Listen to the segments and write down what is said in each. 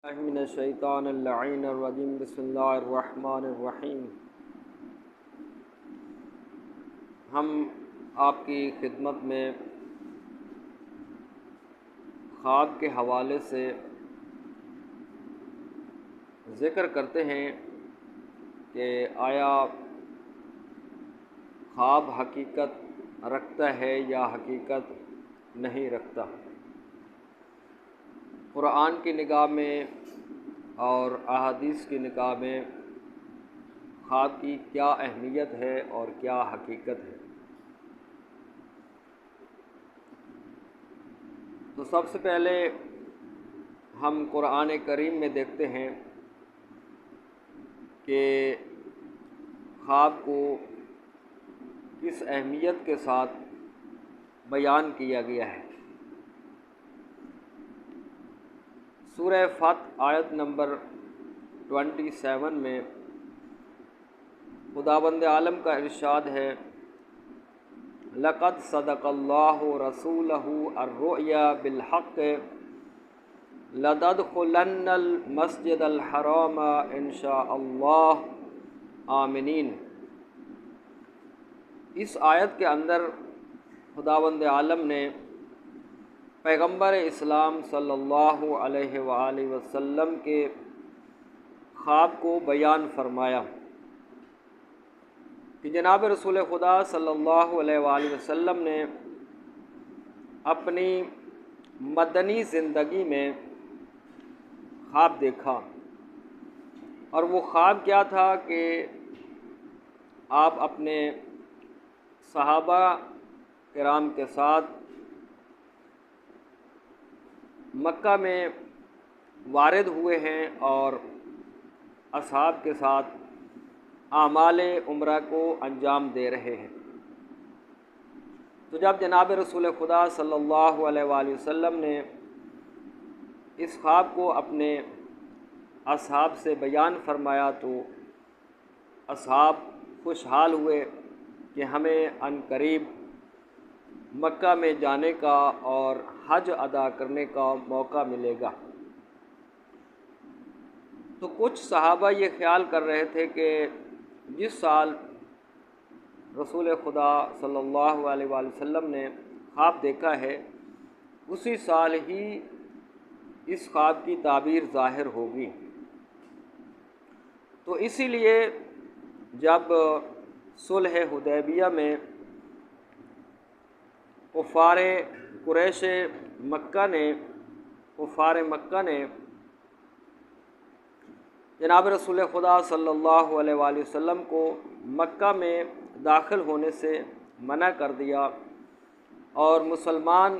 من الشیطان اللعین الرجیم بسم اللہ الرحمن الرحیم۔ ہم آپ کی خدمت میں خواب کے حوالے سے ذکر کرتے ہیں کہ آیا خواب حقیقت رکھتا ہے یا حقیقت نہیں رکھتا۔ قرآن کی نگاہ میں اور احادیث کی نگاہ میں خواب کی کیا اہمیت ہے اور کیا حقیقت ہے۔ تو سب سے پہلے ہم قرآن کریم میں دیکھتے ہیں کہ خواب کو کس اہمیت کے ساتھ بیان کیا گیا ہے۔ سورہ فتح آیت نمبر 27 میں خداوند عالم کا ارشاد ہے، لقد صدق اللہ رسولہ الرؤیا بالحق لتدخلن المسجد الحرام ان شاء اللہ آمنین۔ اس آیت کے اندر خداوند عالم نے پیغمبر اسلام صلی اللہ علیہ وآلہ وسلم کے خواب کو بیان فرمایا کہ جناب رسول خدا صلی اللہ علیہ وآلہ وسلم نے اپنی مدنی زندگی میں خواب دیکھا، اور وہ خواب کیا تھا کہ آپ اپنے صحابہ کرام کے ساتھ مکہ میں وارد ہوئے ہیں اور اصحاب کے ساتھ اعمال عمرہ کو انجام دے رہے ہیں۔ تو جب جناب رسول خدا صلی اللہ علیہ وآلہ وسلم نے اس خواب کو اپنے اصحاب سے بیان فرمایا تو اصحاب خوشحال ہوئے کہ ہمیں عنقریب مکہ میں جانے کا اور حج ادا کرنے کا موقع ملے گا۔ تو کچھ صحابہ یہ خیال کر رہے تھے کہ جس سال رسول خدا صلی اللہ علیہ وآلہ وسلم نے خواب دیکھا ہے اسی سال ہی اس خواب کی تعبیر ظاہر ہوگی۔ تو اسی لیے جب صلح حدیبیہ میں کفار مکہ نے جناب رسول خدا صلی اللہ علیہ وآلہ وسلم کو مکہ میں داخل ہونے سے منع کر دیا، اور مسلمان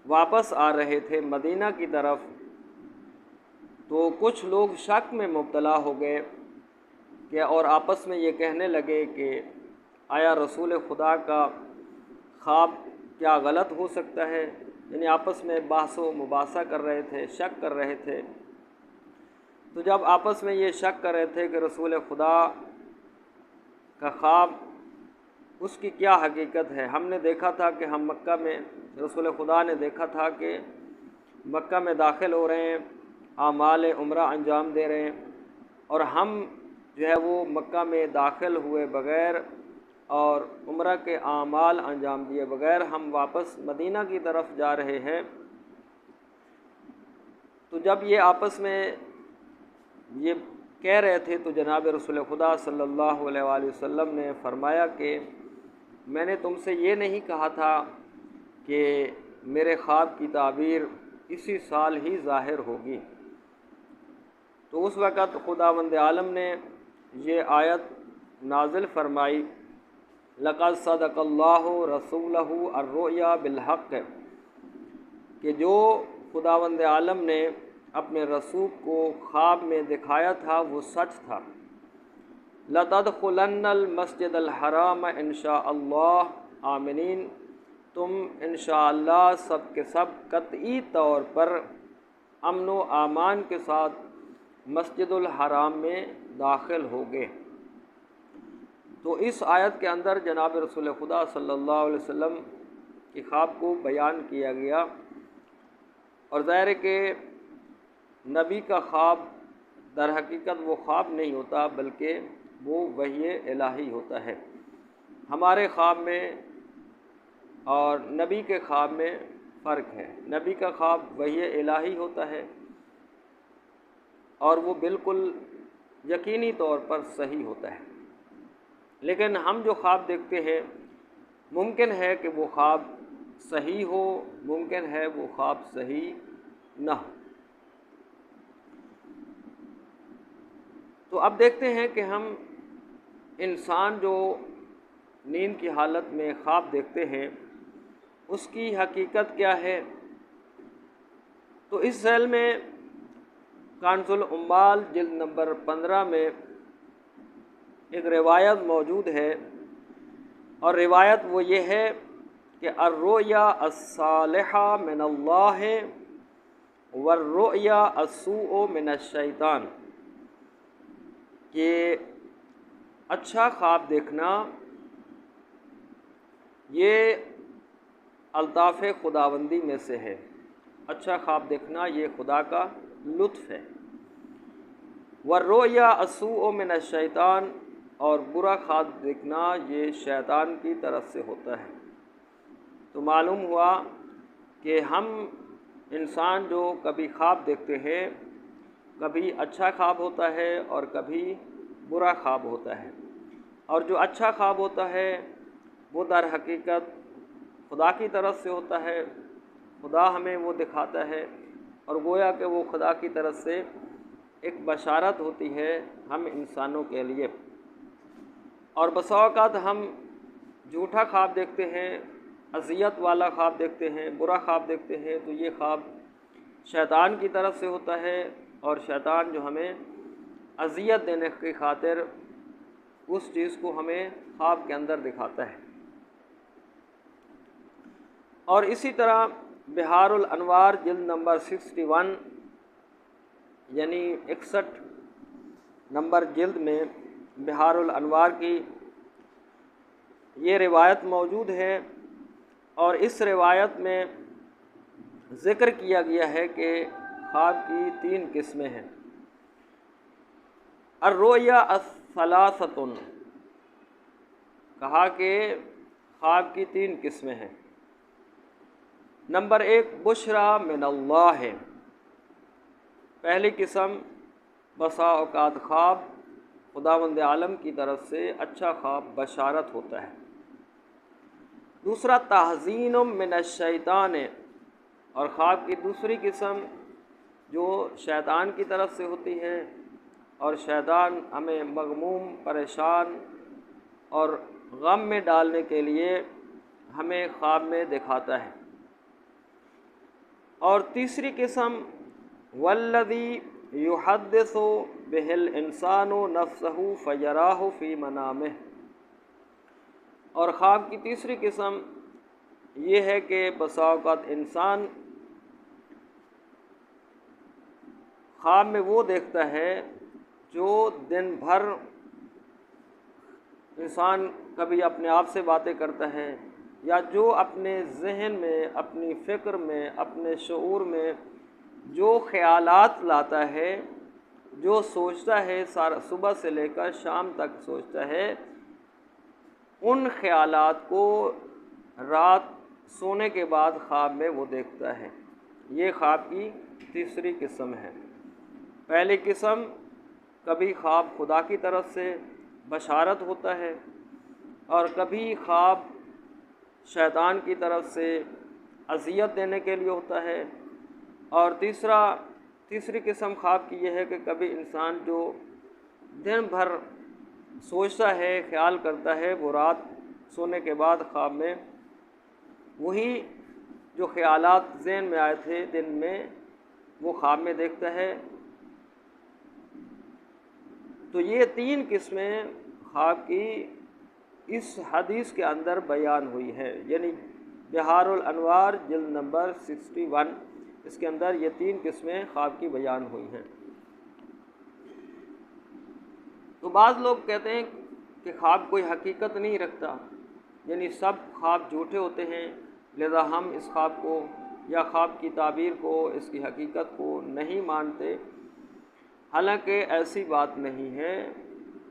واپس آ رہے تھے مدینہ کی طرف، تو کچھ لوگ شک میں مبتلا ہو گئے کہ اور آپس میں یہ کہنے لگے کہ آیا رسول خدا کا خواب کیا غلط ہو سکتا ہے، یعنی آپس میں بحث و مباحثہ کر رہے تھے، شک کر رہے تھے۔ تو جب آپس میں یہ شک کر رہے تھے کہ رسول خدا کا خواب اس کی کیا حقیقت ہے، ہم نے دیکھا تھا کہ ہم مکہ میں، رسول خدا نے دیکھا تھا کہ مکہ میں داخل ہو رہے ہیں، اعمال عمرہ انجام دے رہے ہیں، اور ہم جو ہے وہ مکہ میں داخل ہوئے بغیر اور عمرہ کے اعمال انجام دیے بغیر ہم واپس مدینہ کی طرف جا رہے ہیں۔ تو جب یہ آپس میں یہ کہہ رہے تھے تو جناب رسول خدا صلی اللہ علیہ وآلہ وسلم نے فرمایا کہ میں نے تم سے یہ نہیں کہا تھا کہ میرے خواب کی تعبیر اسی سال ہی ظاہر ہوگی۔ تو اس وقت خداوند عالم نے یہ آیت نازل فرمائی، لقد صدق اللہ رسولہ الرؤیا بالحق، کہ جو خداوند عالم نے اپنے رسول کو خواب میں دکھایا تھا وہ سچ تھا۔ لتدخلن المسجد الحرام ان شاء اللہ آمنین، تم انشاءاللہ سب کے سب قطعی طور پر امن و امان کے ساتھ مسجد الحرام میں داخل ہوگے۔ تو اس آیت کے اندر جناب رسول خدا صلی اللہ علیہ وسلم کی خواب کو بیان کیا گیا، اور ظاہر ہے کہ نبی کا خواب در حقیقت وہ خواب نہیں ہوتا بلکہ وہ وحی الہی ہوتا ہے۔ ہمارے خواب میں اور نبی کے خواب میں فرق ہے۔ نبی کا خواب وحی الہی ہوتا ہے اور وہ بالکل یقینی طور پر صحیح ہوتا ہے، لیکن ہم جو خواب دیکھتے ہیں ممکن ہے کہ وہ خواب صحیح ہو، ممکن ہے وہ خواب صحیح نہ ہو۔ تو اب دیکھتے ہیں کہ ہم انسان جو نیند کی حالت میں خواب دیکھتے ہیں اس کی حقیقت کیا ہے۔ تو اس ذیل میں کنز العمال جلد نمبر 15 میں ایک روایت موجود ہے، اور روایت وہ یہ ہے کہ الرؤیا الصالحہ من اللہ والرؤیا السوء من الشیطان، کہ اچھا خواب دیکھنا یہ الطاف خداوندی میں سے ہے۔ اچھا خواب دیکھنا یہ خدا کا لطف ہے۔ والرؤیا السوء من الشیطان، اور برا خواب دیکھنا یہ شیطان کی طرف سے ہوتا ہے۔ تو معلوم ہوا کہ ہم انسان جو کبھی خواب دیکھتے ہیں، کبھی اچھا خواب ہوتا ہے اور کبھی برا خواب ہوتا ہے، اور جو اچھا خواب ہوتا ہے وہ در حقیقت خدا کی طرف سے ہوتا ہے۔ خدا ہمیں وہ دکھاتا ہے اور گویا کہ وہ خدا کی طرف سے ایک بشارت ہوتی ہے ہم انسانوں کے لیے۔ اور بسا اوقات ہم جھوٹا خواب دیکھتے ہیں، اذیت والا خواب دیکھتے ہیں، برا خواب دیکھتے ہیں، تو یہ خواب شیطان کی طرف سے ہوتا ہے، اور شیطان جو ہمیں اذیت دینے کی خاطر اس چیز کو ہمیں خواب کے اندر دکھاتا ہے۔ اور اسی طرح بحار الانوار جلد نمبر 61 یعنی 61 نمبر جلد میں بحار الانوار کی یہ روایت موجود ہے، اور اس روایت میں ذکر کیا گیا ہے کہ خواب کی 3 قسمیں ہیں۔ الرؤیا الثلاثۃ، کہا کہ خواب کی 3 قسمیں ہیں۔ نمبر 1 بشرا من اللہ ہے۔ پہلی قسم بسا اوقات خواب خداوند عالم کی طرف سے اچھا خواب بشارت ہوتا ہے۔ دوسرا تحزین من الشیطان، اور خواب کی دوسری قسم جو شیطان کی طرف سے ہوتی ہے، اور شیطان ہمیں مغموم، پریشان اور غم میں ڈالنے کے لیے ہمیں خواب میں دکھاتا ہے۔ اور تیسری قسم والذی یحدث بہ الانسان نفسہ فیراہ فی منامہ، اور خواب کی تیسری قسم یہ ہے کہ بسا اوقات انسان خواب میں وہ دیکھتا ہے جو دن بھر انسان کبھی اپنے آپ سے باتیں کرتا ہے، یا جو اپنے ذہن میں، اپنی فکر میں، اپنے شعور میں جو خیالات لاتا ہے، جو سوچتا ہے، سارا صبح سے لے کر شام تک سوچتا ہے، ان خیالات کو رات سونے کے بعد خواب میں وہ دیکھتا ہے۔ یہ خواب کی تیسری قسم ہے۔ پہلی قسم کبھی خواب خدا کی طرف سے بشارت ہوتا ہے، اور کبھی خواب شیطان کی طرف سے اذیت دینے کے لیے ہوتا ہے، اور تیسری قسم خواب کی یہ ہے کہ کبھی انسان جو دن بھر سوچتا ہے، خیال کرتا ہے، وہ رات سونے کے بعد خواب میں وہی جو خیالات ذہن میں آئے تھے دن میں وہ خواب میں دیکھتا ہے۔ تو یہ 3 قسمیں خواب کی اس حدیث کے اندر بیان ہوئی ہے، یعنی بحار الانوار جلد نمبر 61، اس کے اندر یہ 3 قسمیں خواب کی بیان ہوئی ہیں۔ تو بعض لوگ کہتے ہیں کہ خواب کوئی حقیقت نہیں رکھتا، یعنی سب خواب جھوٹے ہوتے ہیں، لہذا ہم اس خواب کو یا خواب کی تعبیر کو، اس کی حقیقت کو نہیں مانتے، حالانکہ ایسی بات نہیں ہے۔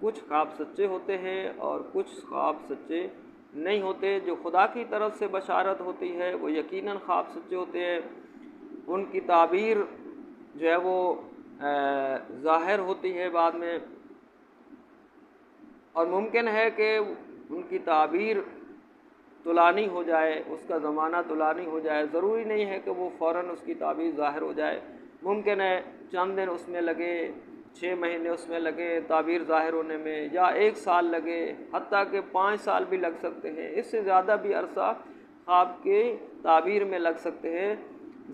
کچھ خواب سچے ہوتے ہیں اور کچھ خواب سچے نہیں ہوتے۔ جو خدا کی طرف سے بشارت ہوتی ہے وہ یقیناً خواب سچے ہوتے ہیں، ان کی تعبیر جو ہے وہ ظاہر ہوتی ہے بعد میں، اور ممکن ہے کہ ان کی تعبیر طولانی ہو جائے، اس کا زمانہ طولانی ہو جائے، ضروری نہیں ہے کہ وہ فوراً اس کی تعبیر ظاہر ہو جائے۔ ممکن ہے چند دن اس میں لگے، 6 مہینے اس میں لگے تعبیر ظاہر ہونے میں، یا 1 سال لگے، حتیٰ کہ 5 سال بھی لگ سکتے ہیں، اس سے زیادہ بھی عرصہ خواب کی تعبیر میں لگ سکتے ہیں۔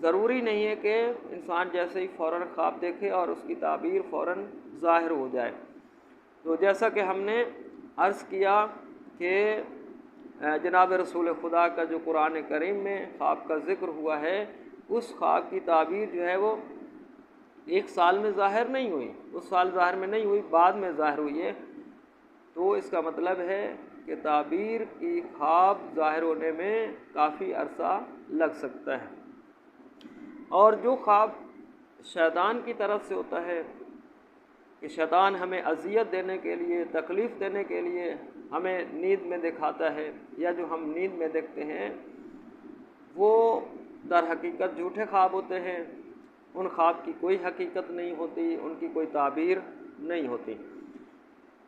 ضروری نہیں ہے کہ انسان جیسے ہی فوراً خواب دیکھے اور اس کی تعبیر فوراً ظاہر ہو جائے۔ تو جیسا کہ ہم نے عرض کیا کہ جناب رسول خدا کا جو قرآن کریم میں خواب کا ذکر ہوا ہے، اس خواب کی تعبیر جو ہے وہ 1 سال میں ظاہر نہیں ہوئی، اس سال ظاہر میں نہیں ہوئی، بعد میں ظاہر ہوئی ہے۔ تو اس کا مطلب ہے کہ تعبیر کی خواب ظاہر ہونے میں کافی عرصہ لگ سکتا ہے۔ اور جو خواب شیطان کی طرف سے ہوتا ہے کہ شیطان ہمیں اذیت دینے کے لیے، تکلیف دینے کے لیے ہمیں نیند میں دکھاتا ہے، یا جو ہم نیند میں دیکھتے ہیں وہ در حقیقت جھوٹے خواب ہوتے ہیں، ان خواب کی کوئی حقیقت نہیں ہوتی، ان کی کوئی تعبیر نہیں ہوتی۔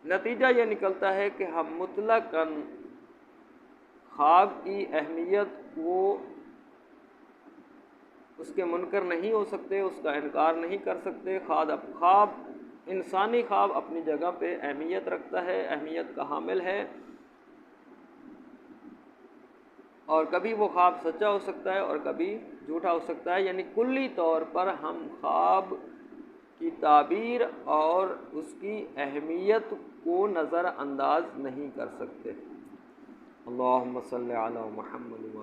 نتیجہ یہ نکلتا ہے کہ ہم مطلقاً خواب کی اہمیت کو اس کے منکر نہیں ہو سکتے، اس کا انکار نہیں کر سکتے۔ خواب انسانی خواب اپنی جگہ پہ اہمیت رکھتا ہے، اہمیت کا حامل ہے، اور کبھی وہ خواب سچا ہو سکتا ہے اور کبھی جھوٹا ہو سکتا ہے۔ یعنی کلی طور پر ہم خواب کی تعبیر اور اس کی اہمیت کو نظر انداز نہیں کر سکتے۔ اللہم صلی علی محمد وعلی